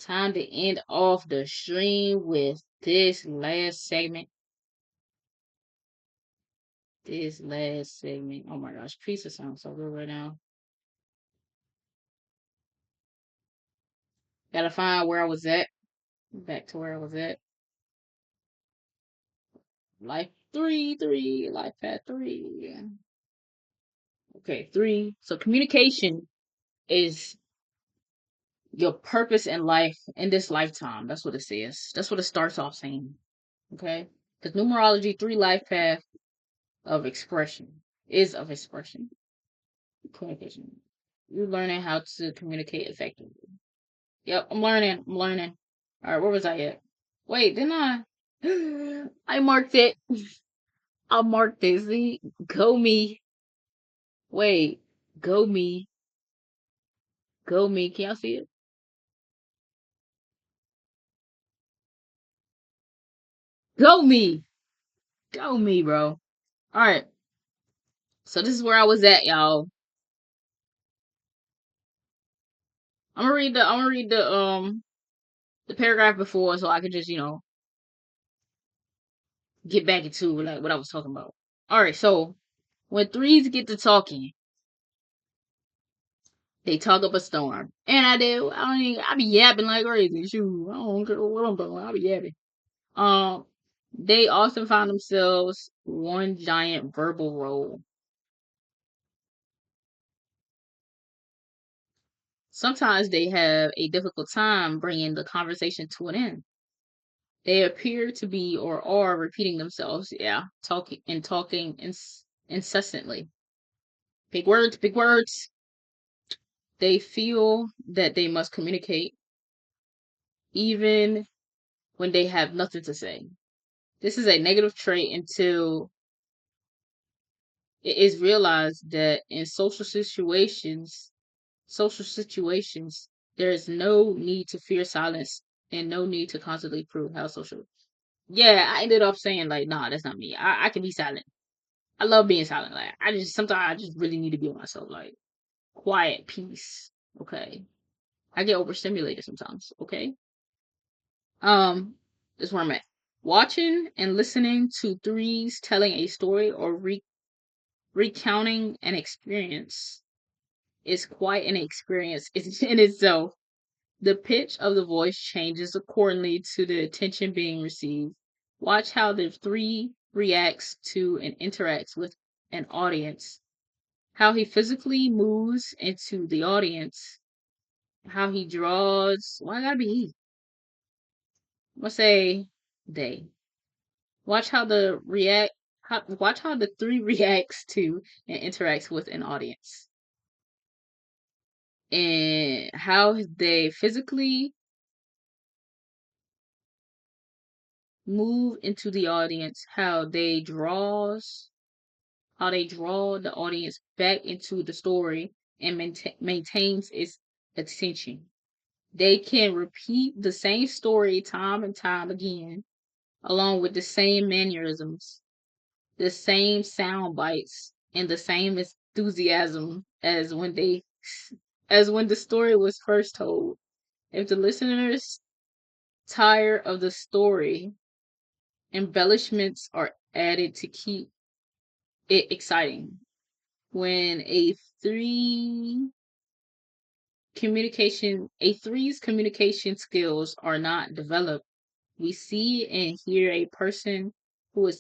Time to end off the stream with this last segment. This last segment. Oh my gosh, pizza sounds so good right now. Gotta find where I was at. Back to where I was at. Life life path 3. Okay, 3. So communication is your purpose in life in this lifetime. That's what it says. That's what it starts off saying. Okay? Because numerology, 3 life path of expression is of expression. Communication. You're learning how to communicate effectively. Yep, I'm learning. I'm learning. All right, where was I at? Wait, didn't I? I marked it. I marked it. See, go me. Wait, go me. Go me. Can y'all see it? Go me. Go me, bro. All right. So this is where I was at, y'all. I'm gonna read the paragraph before so I can just, get back into like what I was talking about. All right, so when threes get to talking, they talk up a storm. And I do. I be yapping like crazy. Shoot. I don't care what I'm talking about. I be yapping. Um they often find themselves one giant verbal roll. Sometimes they have a difficult time bringing the conversation to an end. They appear to be or are repeating themselves, yeah, talking incessantly. Big words, big words. They feel that they must communicate even when they have nothing to say. This is a negative trait until it is realized that in social situations, there is no need to fear silence and no need to constantly prove how social. Yeah, I ended up saying like, nah, that's not me. I can be silent. I love being silent. Like I just sometimes I just really need to be with myself. Like quiet, peace. Okay. I get overstimulated sometimes. Okay. That's where I'm at. Watching and listening to threes telling a story or recounting an experience is quite an experience in itself. The pitch of the voice changes accordingly to the attention being received. Watch how the three reacts to and interacts with an audience, how he physically moves into the audience, how he draws. Why gotta be he? I'm gonna say they. Watch how watch how the three reacts to and interacts with an audience, and how they physically move into the audience, how they draw the audience back into the story and maintains its attention. They can repeat the same story time and time again, along with the same mannerisms, the same sound bites, and the same enthusiasm as when the story was first told. If the listeners tire of the story, embellishments are added to keep it exciting. When a three's communication skills are not developed, we see and hear a person who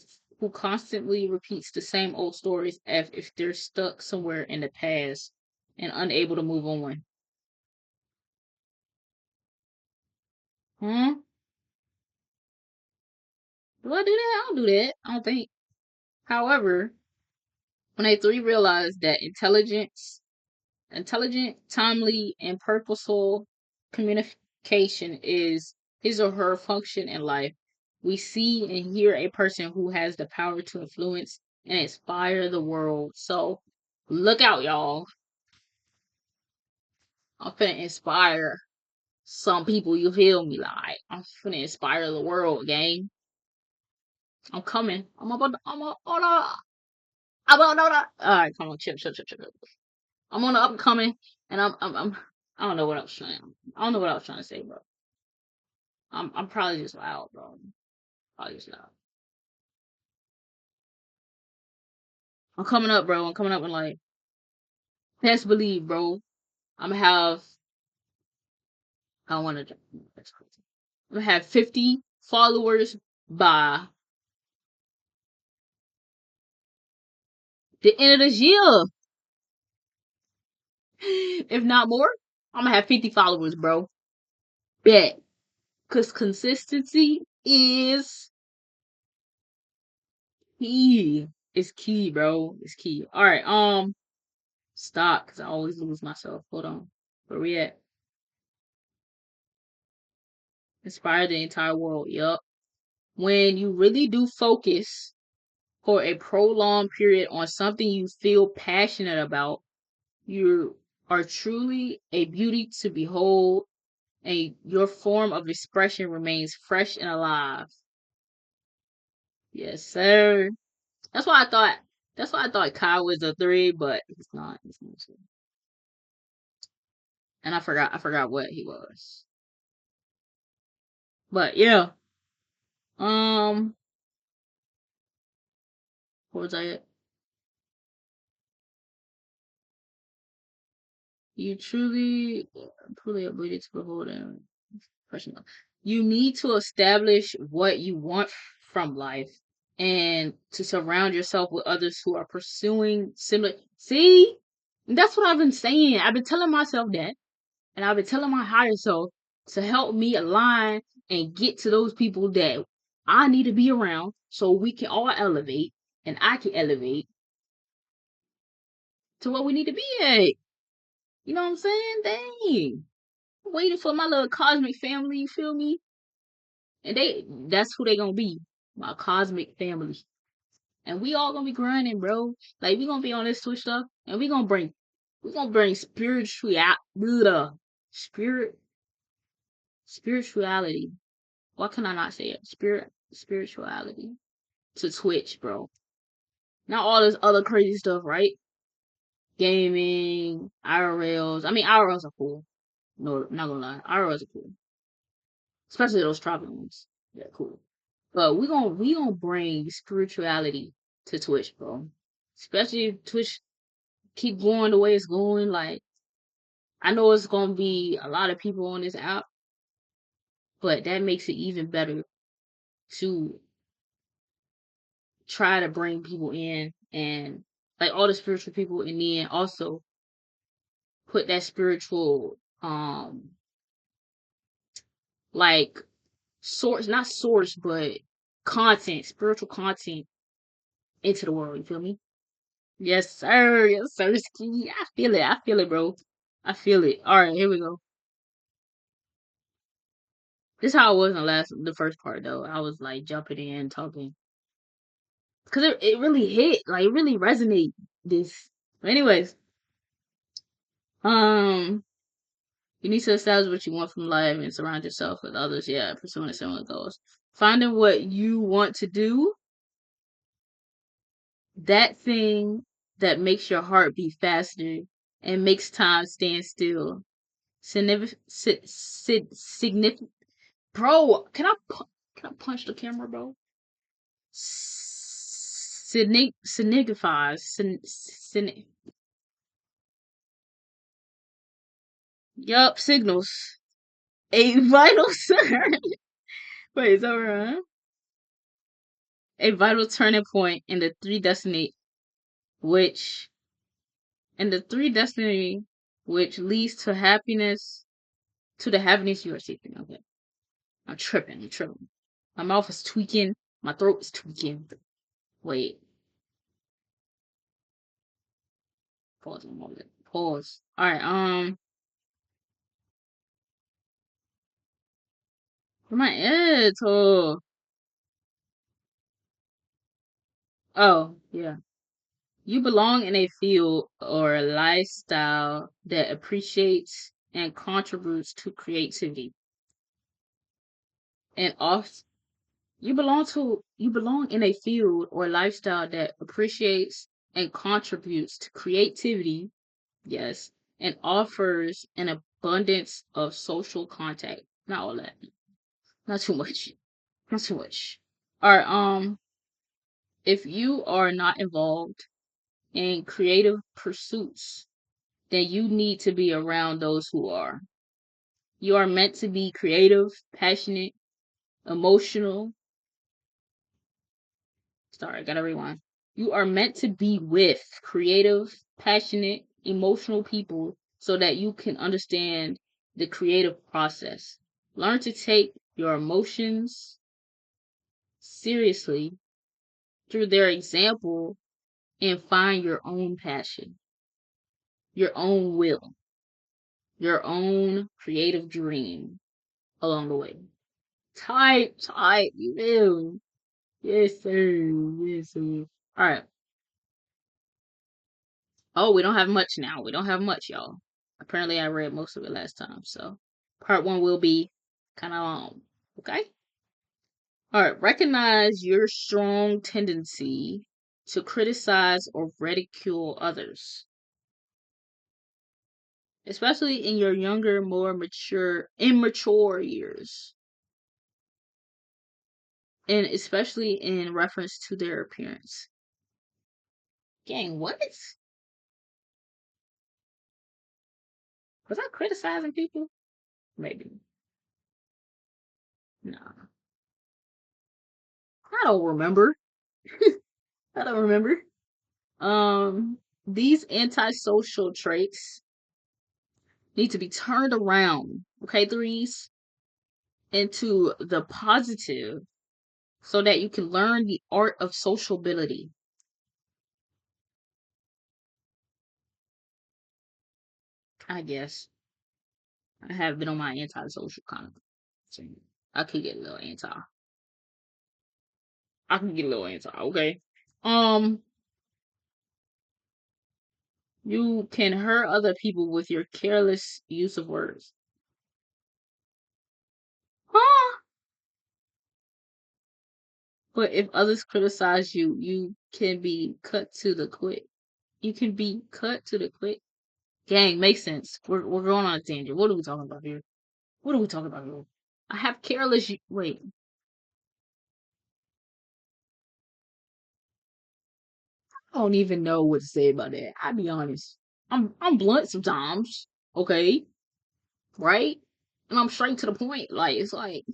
constantly repeats the same old stories as if they're stuck somewhere in the past and unable to move on. Hmm? Do I do that? I don't do that. I don't think. However, when a three realize that intelligent, timely, and purposeful communication is his or her function in life, we see and hear a person who has the power to influence and inspire the world. So look out, y'all. I'm finna inspire some people, you feel me? Like, I'm finna inspire the world, gang. I'm coming. I'm on, alright, come on, chill. I'm on the upcoming, and I don't know what I was trying to say, bro. I'm probably just loud, bro. Probably just loud. I'm coming up, bro. I'm coming up with like best believe, bro. I'm gonna have I don't wanna that's crazy. I'm gonna have 50 followers by the end of this year. If not more, I'm gonna have 50 followers, bro. Bet. Cause consistency is key. It's key, bro. It's key. Alright, stop, cause I always lose myself. Hold on. Where we at? Inspire the entire world. Yup. When you really do focus for a prolonged period on something you feel passionate about, you are truly a beauty to behold, and your form of expression remains fresh and alive. Yes, sir. That's why I thought. That's why I thought Kyle was a three, but he's not. He's not. And I forgot. I forgot what he was. But yeah. Um. What was I at? You truly ability to behold and personal. You need to establish what you want from life and to surround yourself with others who are pursuing similar. See, that's what I've been saying. I've been telling myself that, and I've been telling my higher self to help me align and get to those people that I need to be around so we can all elevate and I can elevate to what we need to be at. You know what I'm saying? Dang. I'm waiting for my little cosmic family, you feel me? And that's who they gonna be. My cosmic family. And we all gonna be grinding, bro. Like we gonna be on this Twitch stuff and we gonna bring spirit spirituality. Why can I not say it? Spirituality to Twitch, bro. Not all this other crazy stuff, right? Gaming, IRLs. I mean IRLs are cool. No, not gonna lie. IRLs are cool. Especially those tropical ones. They're cool. But we gonna bring spirituality to Twitch, bro. Especially if Twitch keep going the way it's going. Like I know it's gonna be a lot of people on this app, but that makes it even better to try to bring people in and like all the spiritual people, and then also put that spiritual like source, not source, but content, spiritual content into the world. You feel me? Yes, sir. Yes, sir. Ski. I feel it. I feel it, bro. I feel it. All right, here we go. This is how I was in the first part though. I was like jumping in, talking, cause it really hit, like it really resonate. This, but anyways, um, you need to establish what you want from life and surround yourself with others. Yeah, pursuing similar goals. Finding what you want to do, that thing that makes your heart beat faster and makes time stand still. Significant. Bro, can I punch the camera, bro? Signifies. Yup, signals. A vital Wait, is that right? A vital turning point which in the three destiny which leads to the happiness you are seeking. Okay. I'm tripping. I'm tripping. My mouth is tweaking. My throat is tweaking. Wait. Pause a moment. Pause. Alright, where my at? Oh, yeah. You belong in a field or a lifestyle that appreciates and contributes to creativity. And off you belong in a field or lifestyle that appreciates and contributes to creativity, yes, and offers an abundance of social contact. Not all that. Not too much. Not too much. Alright, if you are not involved in creative pursuits, then you need to be around those who are. You are meant to be creative, passionate, emotional. Sorry, I gotta rewind. You are meant to be with creative, passionate, emotional people so that you can understand the creative process. Learn to take your emotions seriously through their example and find your own passion, your own will, your own creative dream along the way. Type, you will. Yes, sir. Yes, sir. All right. Oh, we don't have much now. We don't have much, y'all. Apparently, I read most of it last time, so part one will be kind of long. Okay? All right. Recognize your strong tendency to criticize or ridicule others, especially in your younger, more immature years, and especially in reference to their appearance. Gang, what? Was I criticizing people? Maybe. No. I don't remember. I don't remember. These antisocial traits need to be turned around, okay, threes, into the positive so that you can learn the art of sociability. I guess. I have been on my antisocial kind of thing. I could get a little anti. I can get a little anti, okay? Um, you can hurt other people with your careless use of words. Huh? But if others criticize you, you can be cut to the quick. You can be cut to the quick. Gang, makes sense. We're going on a tangent. What are we talking about here? What are we talking about here? I have careless. Wait, I don't even know what to say about that. I'll be honest. I'm blunt sometimes. Okay, right? And I'm straight to the point. Like it's like,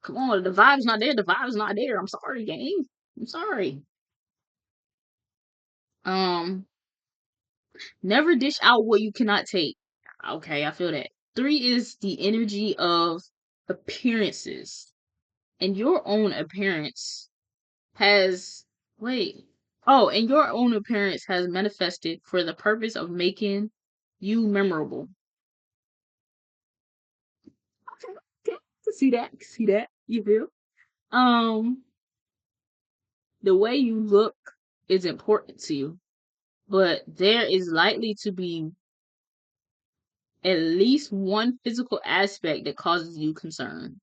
come on, the vibe's not there. The vibe's not there. I'm sorry, gang. I'm sorry. Um, Never dish out what you cannot take. Okay, I feel that. Three is the energy of appearances. And your own appearance has wait. Oh, and your own appearance has manifested for the purpose of making you memorable. Okay, okay. See that? You feel? Um, the way you look is important to you, but there is likely to be at least one physical aspect that causes you concern.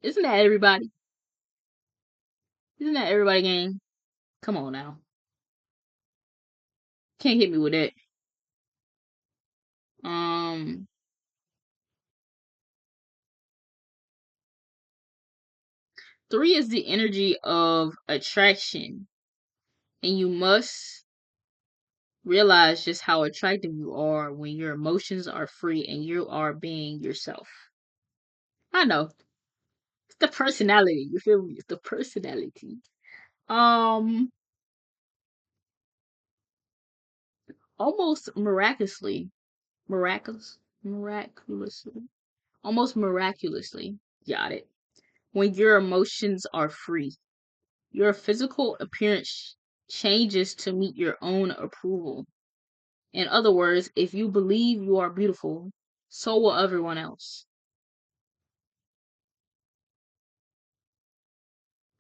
Isn't that everybody? Isn't that everybody, gang? Come on now. Can't hit me with that. Um, Three is the energy of attraction, and you must realize just how attractive you are when your emotions are free and you are being yourself. I know. It's the personality. You feel me? It's the personality. Um, Almost miraculously, almost miraculously. Got it. When your emotions are free, your physical appearance changes to meet your own approval. In other words, if you believe you are beautiful, so will everyone else.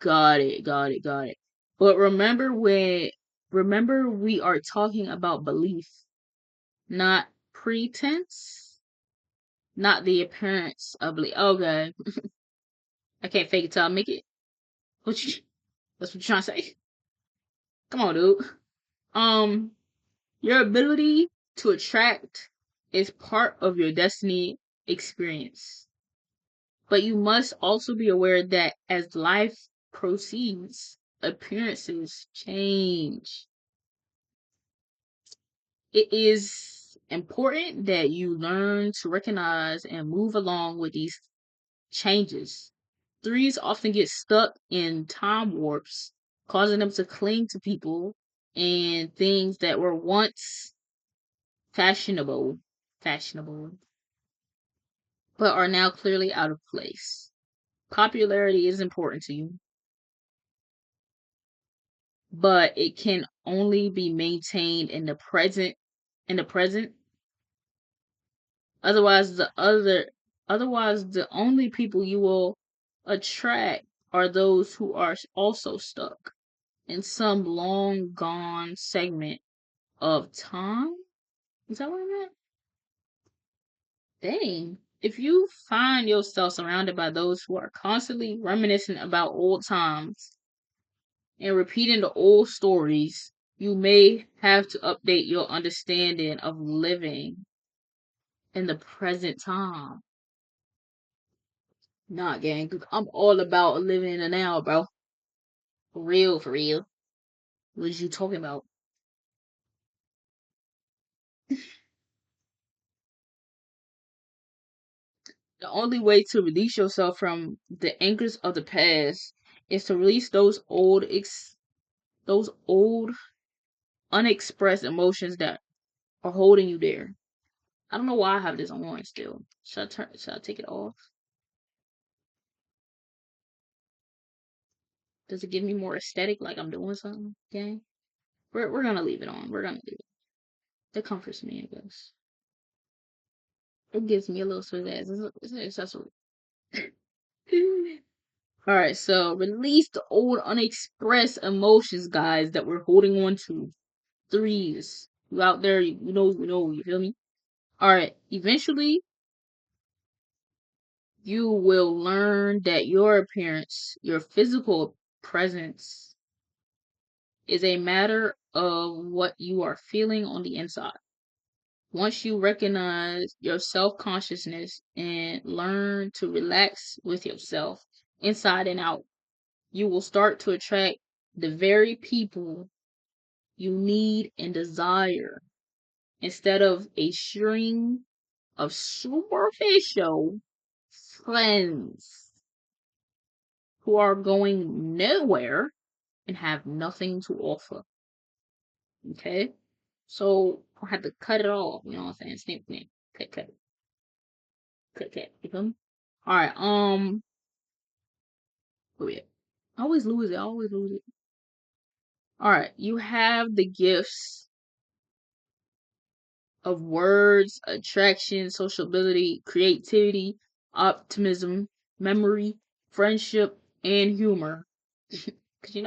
Got it. But remember we are talking about belief, not pretense, not the appearance of belief. Okay. I can't fake it till I make it. What you that's what you're trying to say? Come on, dude. Um, your ability to attract is part of your destiny experience. But you must also be aware that as life proceeds, appearances change. It is important that you learn to recognize and move along with these changes. Threes often get stuck in time warps, causing them to cling to people and things that were once fashionable, but are now clearly out of place. Popularity is important to you, but it can only be maintained in the present. Otherwise the only people you will attract are those who are also stuck in some long gone segment of time. Is that what I meant? Dang. If you find yourself surrounded by those who are constantly reminiscing about old times and repeating the old stories, you may have to update your understanding of living in the present time. Nah, gang, 'cause I'm all about living in the now, bro. For real, for real. What is you talking about? The only way to release yourself from the anchors of the past is to release those old unexpressed emotions that are holding you there. I don't know why I have this on still. Should I take it off? Does it give me more aesthetic like I'm doing something? Okay. We're gonna leave it on. We're gonna leave it. That comforts me, I guess. It gives me a little pizzazz. It's an accessory. Alright, so release the old unexpressed emotions, guys, that we're holding on to. Threes. You out there, you feel me? Alright, eventually you will learn that your appearance, your physical presence, is a matter of what you are feeling on the inside. Once you recognize your self consciousness and learn to relax with yourself inside and out, you will start to attract the very people you need and desire instead of a string of superficial friends who are going nowhere and have nothing to offer. Okay? So I had to cut it off, you know what I'm saying? Snip, snip. Cut. You feel me? Alright, where we at? I always lose it. Alright, you have the gifts of words, attraction, sociability, creativity, optimism, memory, friendship, and humor. Because you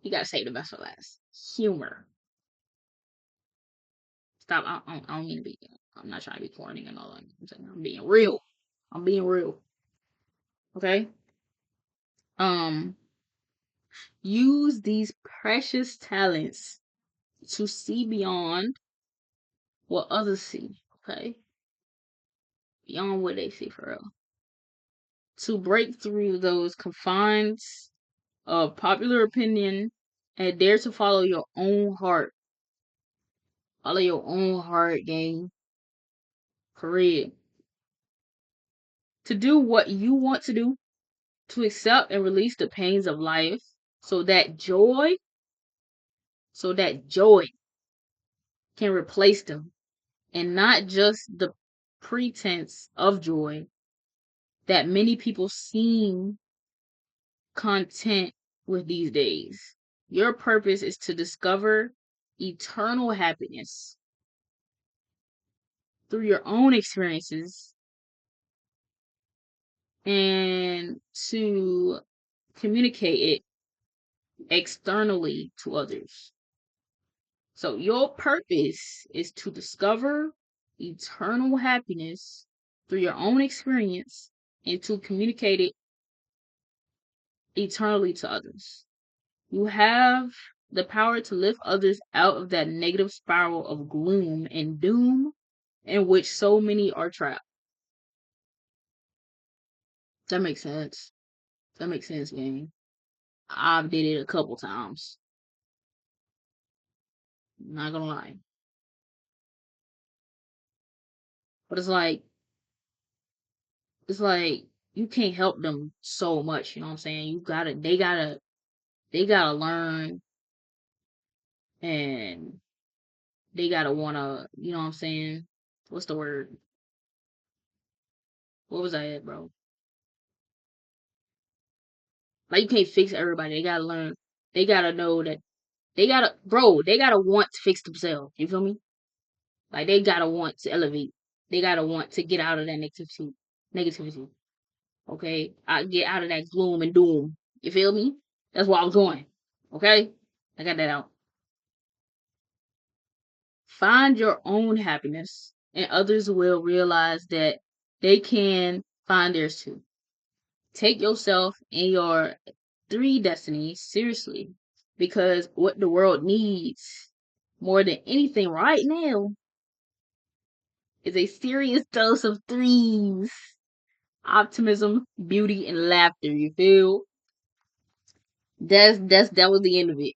gotta save the best for last. Humor. Stop. I don't mean to be. I'm not trying to be corny and all that. I'm being real. I'm being real. Okay? Um, use these precious talents to see beyond what others see. Okay? Beyond what they see for real. To break through those confines of popular opinion and dare to follow your own heart. Follow your own heart, gang. For real. To do what you want to do, to accept and release the pains of life so that joy can replace them, and not just the pretense of joy that many people seem content with these days. Your purpose is to discover eternal happiness through your own experiences and to communicate it externally to others. So your purpose is to discover eternal happiness through your own experience and to communicate it eternally to others. You have the power to lift others out of that negative spiral of gloom and doom in which so many are trapped. That makes sense. That makes sense, gang. I've did it a couple times. Not gonna lie. But it's like you can't help them so much, you know what I'm saying? They gotta learn, and they gotta wanna, you know what I'm saying? What's the word? What was I at, bro? Like you can't fix everybody. They gotta learn. They gotta know that they gotta want to fix themselves. You feel me? Like they gotta want to elevate. They gotta want to get out of that negativity. Okay? I get out of that gloom and doom. You feel me? That's where I was going. Okay? I got that out. Find your own happiness, and others will realize that they can find theirs too. Take yourself and your three destinies seriously, because what the world needs more than anything right now is a serious dose of threes: optimism, beauty, and laughter. You feel? That was the end of it.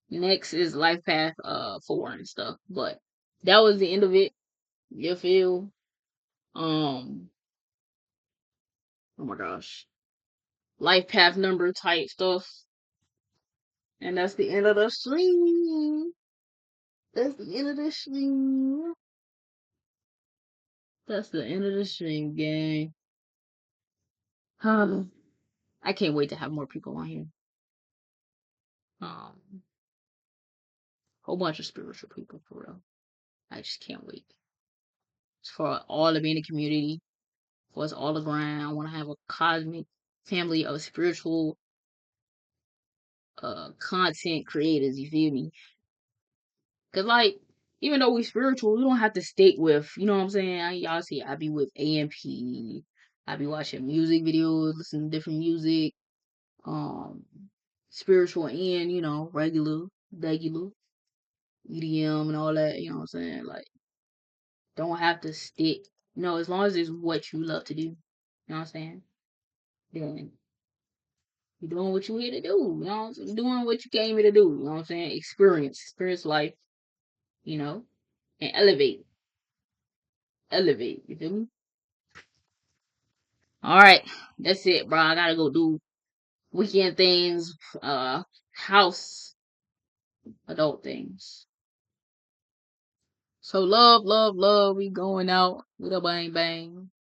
Next is life path 4 and stuff, but that was the end of it. You feel? Um, oh my gosh, life path number type stuff, and that's the end of the stream. That's the end of the stream. That's the end of the stream, gang. I can't wait to have more people on here. Whole bunch of spiritual people for real. I just can't wait. It's for all to be in the community, for us all to grind. I want to have a cosmic family of spiritual content creators. You feel me? Cause like, even though we spiritual, we don't have to stick with, you know what I'm saying? Y'all see, I be with AMP. I be watching music videos, listening to different music, um, spiritual and regular EDM and all that. You know what I'm saying? Like, don't have to stick. As long as it's what you love to do. You know what I'm saying? Then you're doing what you here to do. You know what I'm saying? Doing what you came here to do. You know what I'm saying? Experience life. And elevate. You feel me? All right, that's it, bro. I gotta go do weekend things, house adult things. So love. We going out with a bang bang.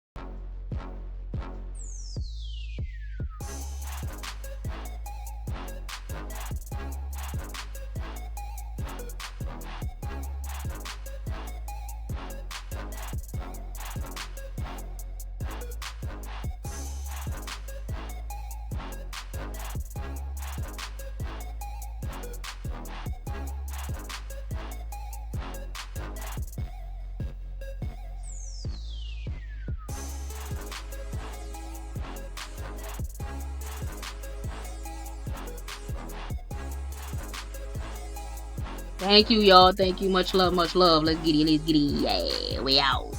Thank you, y'all. Thank you. Much love. Let's get it. Yeah, we out.